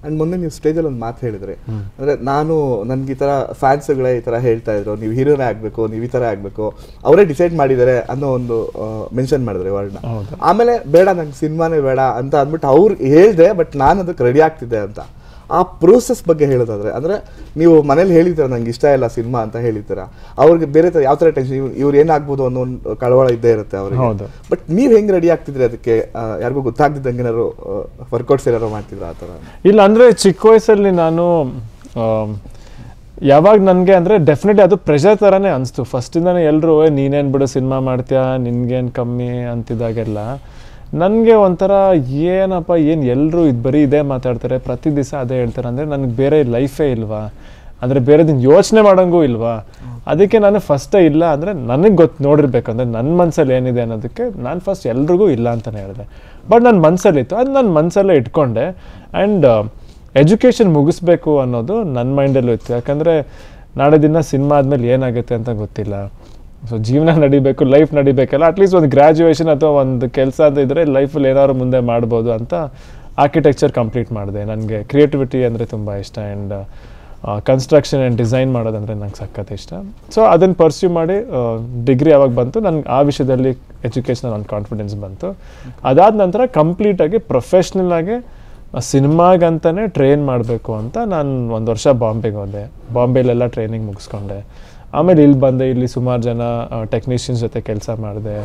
And ಮೊನ್ನೆ ನೀವು ಸ್ಟೇಜಲ್ಲಿ ಒಂದು ಮಾತು ಹೇಳಿದ್ರಿ, ಅಂದರೆ ನನ್ಗೆ ಈ ಥರ ಫ್ಯಾನ್ಸ್ಗಳೇ ಈ ಥರ ಹೇಳ್ತಾ ಇದ್ರು, ನೀವು ಹೀರೋನೇ ಆಗಬೇಕು, ನೀವು ಈ ಥರ ಆಗಬೇಕು, ಅವರೇ ಡಿಸೈಡ್ ಮಾಡಿದ್ದಾರೆ ಅನ್ನೋ ಒಂದು ಮೆನ್ಷನ್ ಮಾಡಿದ್ರೆ ವರ್ಡ್ನ. ಆಮೇಲೆ ಬೇಡ ನಂಗೆ ಸಿನಿಮಾನೇ ಬೇಡ ಅಂತ ಅಂದ್ಬಿಟ್ಟು ಅವ್ರು ಹೇಳಿದೆ, ಬಟ್ ನಾನು ಅದಕ್ಕೆ ರೆಡಿ ಆಗ್ತಿದ್ದೆ ಅಂತ. ಆ ಪ್ರೋಸೆಸ್ ಬಗ್ಗೆ ಹೇಳೋದಾದ್ರೆ, ಅಂದರೆ ನೀವು ಮನೇಲಿ ಹೇಳಿದ್ದೀರ ನಂಗೆ ಇಷ್ಟ ಇಲ್ಲ ಸಿನಿಮಾ ಅಂತ ಹೇಳಿದ್ದೀರ, ಅವ್ರಿಗೆ ಬೇರೆ ಥರ ಯಾವ ಥರ ಟೆನ್ಷನ್, ಇವ್ರು ಏನಾಗ್ಬೋದು ಅನ್ನೋ ಒಂದು ಕಳವಳ ಇದ್ದೇ ಇರುತ್ತೆ ಅವ್ರಿಗೆ. ಬಟ್ ನೀವು ಹೆಂಗೆ ರೆಡಿ ಆಗ್ತಿದ್ರಿ ಅದಕ್ಕೆ? ಯಾರಿಗೂ ಗೊತ್ತಾಗ್ತಿದ್ದಂಗೆ ಏನಾದ್ರು ವರ್ಕೌಟ್ಸ್ ಏನಾರು ಮಾಡ್ತಿದ್ರ ಆ ಥರ? ಇಲ್ಲ, ಅಂದರೆ ಚಿಕ್ಕ ವಯಸ್ಸಲ್ಲಿ ನಾನು ಯಾವಾಗ ನನಗೆ ಅಂದರೆ ಡೆಫಿನೆಟ್ಲಿ ಅದು ಪ್ರೆಷರ್ ಥರನೇ ಅನಿಸ್ತು. ಫಸ್ಟಿಂದನೇ ಎಲ್ಲರೂ ನೀನೇನು ಬಿಡು ಸಿನಿಮಾ ಮಾಡ್ತೀಯಾ, ನಿನ್ಗೇನು ಕಮ್ಮಿ ಅಂತಿದ್ದಾಗೆಲ್ಲ ನನಗೆ ಒಂಥರ ಏನಪ್ಪ, ಏನು ಎಲ್ಲರೂ ಇದು ಬರೀ ಇದೇ ಮಾತಾಡ್ತಾರೆ, ಪ್ರತಿ ದಿವಸ ಅದೇ ಹೇಳ್ತಾರೆ, ಅಂದರೆ ನನಗೆ ಬೇರೆ ಲೈಫೇ ಇಲ್ವಾ, ಅಂದರೆ ಬೇರೆದನ್ನು ಯೋಚನೆ ಮಾಡೋಂಗೂ ಇಲ್ವಾ? ಅದಕ್ಕೆ ನಾನು ಫಸ್ಟೇ ಇಲ್ಲ, ಅಂದರೆ ನನಗೆ ನೋಡಿರ್ಬೇಕು, ಅಂದರೆ ನನ್ನ ಮನಸ್ಸಲ್ಲಿ ಏನಿದೆ ಅನ್ನೋದಕ್ಕೆ ನಾನು ಫಸ್ಟ್ ಎಲ್ರಿಗೂ ಇಲ್ಲ ಅಂತಲೇ ಹೇಳಿದೆ. ಬಟ್ ನನ್ನ ಮನಸ್ಸಲ್ಲಿತ್ತು, ಅದು ನನ್ನ ಮನಸ್ಸಲ್ಲೇ ಇಟ್ಕೊಂಡೆ. ಆ್ಯಂಡ್ ಎಜುಕೇಷನ್ ಮುಗಿಸ್ಬೇಕು ಅನ್ನೋದು ನನ್ನ ಮೈಂಡಲ್ಲೂ ಇತ್ತು. ಯಾಕಂದರೆ ನಾಳೆ ದಿನ ಸಿನಿಮಾ ಆದಮೇಲೆ ಏನಾಗುತ್ತೆ ಅಂತ ಗೊತ್ತಿಲ್ಲ. ಸೊ ಜೀವನ ನಡಿಬೇಕು, ಲೈಫ್ ನಡಿಬೇಕಲ್ಲ, ಅಟ್ಲೀಸ್ಟ್ ಒಂದು ಗ್ರ್ಯಾಜುಯೇಷನ್ ಅಥವಾ ಒಂದು ಕೆಲಸ ಅಂತ ಇದ್ದರೆ ಲೈಫಲ್ಲಿ ಏನಾದ್ರು ಮುಂದೆ ಮಾಡ್ಬೋದು ಅಂತ ಆರ್ಕಿಟೆಕ್ಚರ್ ಕಂಪ್ಲೀಟ್ ಮಾಡಿದೆ. ನನಗೆ ಕ್ರಿಯೇಟಿವಿಟಿ ಅಂದರೆ ತುಂಬ ಇಷ್ಟ. ಆ್ಯಂಡ್ ಕನ್ಸ್ಟ್ರಕ್ಷನ್ ಆ್ಯಂಡ್ ಡಿಸೈನ್ ಮಾಡೋದಂದರೆ ನಂಗೆ ಸಖತ್ ಇಷ್ಟ. ಸೊ ಅದನ್ನು ಪರ್ಸ್ಯೂ ಮಾಡಿ ಡಿಗ್ರಿ ಯಾವಾಗ ಬಂತು, ನನಗೆ ಆ ವಿಷಯದಲ್ಲಿ ಎಜುಕೇಷನಲ್ಲಿ ಒಂದು ಕಾನ್ಫಿಡೆನ್ಸ್ ಬಂತು. ಅದಾದ ನಂತರ ಕಂಪ್ಲೀಟಾಗಿ ಪ್ರೊಫೆಷ್ನಲ್ಲಾಗಿ ಸಿನಿಮಾಗಂತಲೇ ಟ್ರೈನ್ ಮಾಡಬೇಕು ಅಂತ ನಾನು 1 ವರ್ಷ ಬಾಂಬೆಗೆ ಹೋದೆ. ಬಾಂಬೆಲೆಲ್ಲ ಟ್ರೈನಿಂಗ್ ಮುಗಿಸ್ಕೊಂಡೆ. ಆಮೇಲೆ ಇಲ್ಲಿ ಬಂದೆ. ಇಲ್ಲಿ ಸುಮಾರು ಜನ ಟೆಕ್ನಿಷಿಯನ್ಸ್ ಜೊತೆ ಕೆಲಸ ಮಾಡಿದೆ,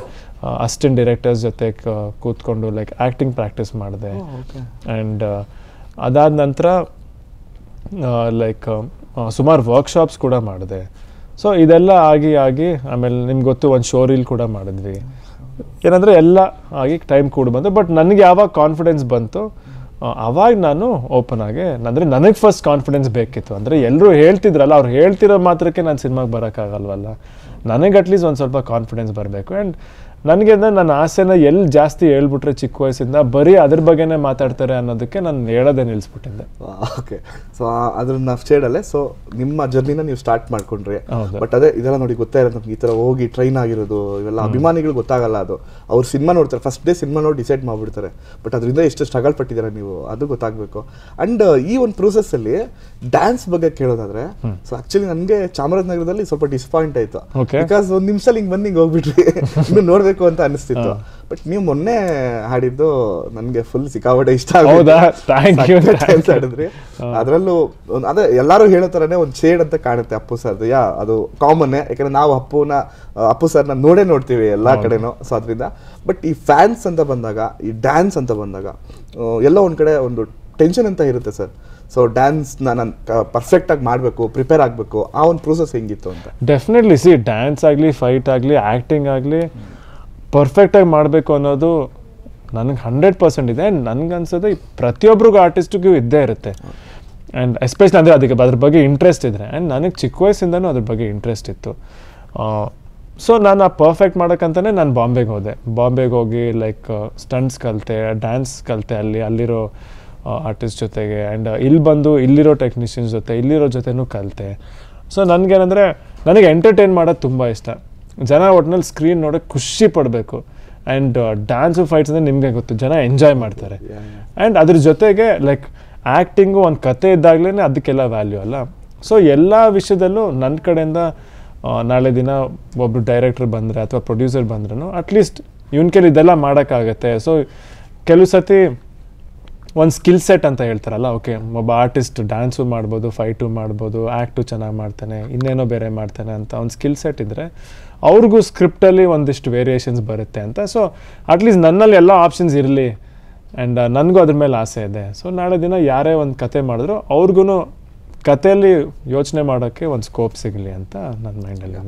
ಅಸಿಸ್ಟೆಂಟ್ ಡೈರೆಕ್ಟರ್ಸ್ ಜೊತೆ ಕೂತ್ಕೊಂಡು ಲೈಕ್ ಆ್ಯಕ್ಟಿಂಗ್ ಪ್ರಾಕ್ಟೀಸ್ ಮಾಡಿದೆ. ಆ್ಯಂಡ್ ಅದಾದ ನಂತರ ಲೈಕ್ ಸುಮಾರು ವರ್ಕ್ಶಾಪ್ಸ್ ಕೂಡ ಮಾಡಿದೆ. ಸೊ ಇದೆಲ್ಲ ಆಗಿ ಆಮೇಲೆ ನಿಮ್ಗೆ ಗೊತ್ತು ಒಂದು ಶೋ ರೀಲ್ ಕೂಡ ಮಾಡಿದ್ವಿ. ಏನಂದರೆ ಎಲ್ಲ ಆಗಿ ಟೈಮ್ ಕೂಡ ಬಂತು. ಬಟ್ ನನಗೆ ಯಾವಾಗ ಕಾನ್ಫಿಡೆನ್ಸ್ ಬಂತು ಆವಾಗ ನಾನು ಓಪನ್ ಆಗಿ, ಅಂದರೆ ನನಗೆ ಫಸ್ಟ್ ಕಾನ್ಫಿಡೆನ್ಸ್ ಬೇಕಿತ್ತು. ಅಂದರೆ ಎಲ್ಲರೂ ಹೇಳ್ತಿದ್ರಲ್ಲ, ಅವ್ರು ಹೇಳ್ತಿರೋ ಮಾತ್ರಕ್ಕೆ ನಾನು ಸಿನಿಮಾಗೆ ಬರೋಕ್ಕಾಗಲ್ವಲ್ಲ, ನನಗೆ ಅಟ್ಲೀಸ್ಟ್ ಒಂದು ಸ್ವಲ್ಪ ಕಾನ್ಫಿಡೆನ್ಸ್ ಬರಬೇಕು. ಆ್ಯಂಡ್ ನನಗೆ ನನ್ನ ಆಸೆನ ಎಲ್ಲಿ ಜಾಸ್ತಿ ಹೇಳ್ಬಿಟ್ರೆ ಚಿಕ್ಕ ವಯಸ್ಸಿಂದ ಬರೀ ಅದ್ರ ಬಗ್ಗೆನೇ ಮಾತಾಡ್ತಾರೆ ಅನ್ನೋದಕ್ಕೆ ನಾನು ಹೇಳೋದೇ ನಿಲ್ಲಿಸ್ಬಿಟ್ಟಿದ್ದೆ. ಓಕೆ, ಸೊ ಅದನ್ನ ಸ್ಟೇಡಲ್ಲೇ ಸೊ ನಿಮ್ಮ ಜರ್ನಿನ ನೀವು ಸ್ಟಾರ್ಟ್ ಮಾಡ್ಕೊಂಡ್ರಿ. ಬಟ್ ಅದೇ ಇದೆಲ್ಲ ನೋಡಿ ಗೊತ್ತಾ ಇರೋದು ನಮ್ಗೆ, ಈ ಥರ ಹೋಗಿ ಟ್ರೈನ್ ಆಗಿರೋದು ಇವೆಲ್ಲ ಅಭಿಮಾನಿಗಳು ಗೊತ್ತಾಗಲ್ಲ. ಅದು ಅವ್ರು ಸಿನಿಮಾ ನೋಡ್ತಾರೆ, ಫಸ್ಟ್ ಡೇ ಸಿನಿಮಾ ನೋಡಿ ಡಿಸೈಡ್ ಮಾಡಿಬಿಡ್ತಾರೆ. ಬಟ್ ಅದರಿಂದ ಎಷ್ಟು ಸ್ಟ್ರಗಲ್ ಪಟ್ಟಿದ್ದಾರೆ ನೀವು, ಅದು ಗೊತ್ತಾಗಬೇಕು. ಆ್ಯಂಡ್ ಈ ಒಂದು ಪ್ರೋಸೆಸ್ಸಲ್ಲಿ ಡ್ಯಾನ್ಸ್ ಬಗ್ಗೆ ಕೇಳೋದಾದ್ರೆ, ಸೊ ಆ್ಯಕ್ಚುಲಿ ನನಗೆ ಚಾಮರಾಜನಗರದಲ್ಲಿ ಸ್ವಲ್ಪ ಡಿಸಪಾಯಿಂಟ್ ಆಯಿತು. ಬಿಕಾಸ್ ಒಂದು ನಿಮಿಷದಲ್ಲಿ ಹಿಂಗೆ ಬಂದು ಹಿಂಗೆ ಹೋಗ್ಬಿಟ್ರಿ, ಇನ್ನು ನೋಡ್ಬೇಕು ಅಂತ ಅನಿಸ್ತಿತ್ತು. ಬಟ್ ನೀವು ಮೊನ್ನೆ ಹಾಡಿದ್ದು ನನಗೆ ಫುಲ್ ಸಿಕ್ಕಾಪಟ್ಟೆ ಇಷ್ಟ ಆಡಿದ್ರಿ. ಅದರಲ್ಲೂ ಅದೇ ಎಲ್ಲರೂ ಹೇಳೋ ಥರನೇ ಒಂದು ಶೇಡ್ ಅಂತ ಕಾಣುತ್ತೆ ಅಪ್ಪು ಸರ್ದು. ಅದು ಕಾಮನ್ನೇ, ಯಾಕಂದ್ರೆ ನಾವು ಅಪ್ಪು ಸರ್ನ ನೋಡ್ತೀವಿ ಎಲ್ಲ ಕಡೆನೂ. ಸೊ ಅದರಿಂದ ಬಟ್ ಈ ಫ್ಯಾನ್ಸ್ ಅಂತ ಬಂದಾಗ, ಈ ಡ್ಯಾನ್ಸ್ ಅಂತ ಬಂದಾಗ ಎಲ್ಲ ಒಂದು ಕಡೆ ಒಂದು ಟೆನ್ಷನ್ ಅಂತ ಇರುತ್ತೆ ಸರ್. ಸೊ ಡ್ಯಾನ್ಸ್ನ ನಾನು ಪರ್ಫೆಕ್ಟಾಗಿ ಮಾಡಬೇಕು, ಪ್ರಿಪೇರ್ ಆಗಬೇಕು, ಆ ಒಂದು ಪ್ರೋಸೆಸ್ ಹೆಂಗಿತ್ತು ಅಂತ? ಡೆಫಿನೆಟ್ಲಿ ಡ್ಯಾನ್ಸ್ ಆಗಲಿ, ಫೈಟ್ ಆಗಲಿ, ಆ್ಯಕ್ಟಿಂಗ್ ಆಗಲಿ ಪರ್ಫೆಕ್ಟಾಗಿ ಮಾಡಬೇಕು ಅನ್ನೋದು ನನಗೆ 100% ಇದೆ. ಆ್ಯಂಡ್ ನನಗನ್ಸೋದು ಪ್ರತಿಯೊಬ್ಬರಿಗೂ ಆರ್ಟಿಸ್ಟಿಗೂ ಇದ್ದೇ ಇರುತ್ತೆ. ಆ್ಯಂಡ್ ಎಸ್ಪೆಷಲಿ ಅಂದರೆ ಅದಕ್ಕೆ ಅದ್ರ ಬಗ್ಗೆ ಇಂಟ್ರೆಸ್ಟ್ ಇದ್ದರೆ. ಆ್ಯಂಡ್ ನನಗೆ ಚಿಕ್ಕ ವಯಸ್ಸಿಂದನೂ ಅದ್ರ ಬಗ್ಗೆ ಇಂಟ್ರೆಸ್ಟ್ ಇತ್ತು. ಸೊ ನಾನು ಆ ಪರ್ಫೆಕ್ಟ್ ಮಾಡೋಕ್ಕಂತಲೇ ನಾನು ಬಾಂಬೆಗೆ ಹೋಗಿ ಲೈಕ್ ಸ್ಟಂಟ್ಸ್ ಕಲಿತೆ, ಡ್ಯಾನ್ಸ್ ಕಲಿತೆ ಅಲ್ಲಿರೋ ಆರ್ಟಿಸ್ಟ್ ಜೊತೆಗೆ. ಆ್ಯಂಡ್ ಇಲ್ಲಿ ಬಂದು ಇಲ್ಲಿರೋ ಟೆಕ್ನಿಷಿಯನ್ಸ್ ಜೊತೆ, ಇಲ್ಲಿರೋ ಜೊತೆನೂ ಕಲಿತೆ. ಸೊ ನನಗೇನೆಂದರೆ ನನಗೆ ಎಂಟರ್ಟೈನ್ ಮಾಡೋದು ತುಂಬ ಇಷ್ಟ. ಜನ ಒಟ್ಟಿನಲ್ಲಿ ಸ್ಕ್ರೀನ್ ನೋಡೋಕ್ಕೆ ಖುಷಿ ಪಡಬೇಕು. ಆ್ಯಂಡ್ ಡ್ಯಾನ್ಸು ಫೈಟ್ಸ್ ಅಂದರೆ ನಿಮಗೆ ಗೊತ್ತು, ಜನ ಎಂಜಾಯ್ ಮಾಡ್ತಾರೆ. ಆ್ಯಂಡ್ ಅದ್ರ ಜೊತೆಗೆ ಲೈಕ್ ಆ್ಯಕ್ಟಿಂಗು ಒಂದು ಕತೆ ಇದ್ದಾಗಲೇ ಅದಕ್ಕೆಲ್ಲ ವ್ಯಾಲ್ಯೂ ಅಲ್ಲ. ಸೊ ಎಲ್ಲ ವಿಷಯದಲ್ಲೂ ನನ್ನ ಕಡೆಯಿಂದ ನಾಳೆ ದಿನ ಒಬ್ಬರು ಡೈರೆಕ್ಟರ್ ಬಂದರೆ ಅಥವಾ ಪ್ರೊಡ್ಯೂಸರ್ ಬಂದ್ರೂ ಅಟ್ಲೀಸ್ಟ್ ಇವನ ಕೈಲಿ ಇದೆಲ್ಲ ಮಾಡೋಕ್ಕಾಗತ್ತೆ. ಸೊ ಕೆಲವು ಸತಿ ಒಂದು ಸ್ಕಿಲ್ ಸೆಟ್ ಅಂತ ಹೇಳ್ತಾರಲ್ಲ, ಓಕೆ ಒಬ್ಬ ಆರ್ಟಿಸ್ಟ್ ಡ್ಯಾನ್ಸು ಮಾಡ್ಬೋದು, ಫೈಟು ಮಾಡ್ಬೋದು, ಆ್ಯಕ್ಟು ಚೆನ್ನಾಗಿ ಮಾಡ್ತಾನೆ, ಇನ್ನೇನೋ ಬೇರೆ ಮಾಡ್ತಾನೆ ಅಂತ ಒಂದು ಸ್ಕಿಲ್ ಸೆಟ್ ಇದ್ದರೆ ಅವ್ರಿಗೂ ಸ್ಕ್ರಿಪ್ಟಲ್ಲಿ ಒಂದಿಷ್ಟು ವೇರಿಯೇಷನ್ಸ್ ಬರುತ್ತೆ ಅಂತ. ಸೊ ಅಟ್ಲೀಸ್ಟ್ ನನ್ನಲ್ಲಿ ಎಲ್ಲ ಆಪ್ಷನ್ಸ್ ಇರಲಿ. ಆ್ಯಂಡ್ ನನಗೂ ಅದ್ರ ಮೇಲೆ ಆಸೆ ಇದೆ. ಸೊ ನಾಳೆ ದಿನ ಯಾರೇ ಒಂದು ಕತೆ ಮಾಡಿದ್ರು ಅವ್ರಿಗೂ ಕಥೆಯಲ್ಲಿ ಯೋಚನೆ ಮಾಡೋಕ್ಕೆ ಒಂದು ಸ್ಕೋಪ್ ಸಿಗಲಿ ಅಂತ ನನ್ನ ಮೈಂಡಲ್ಲಿ.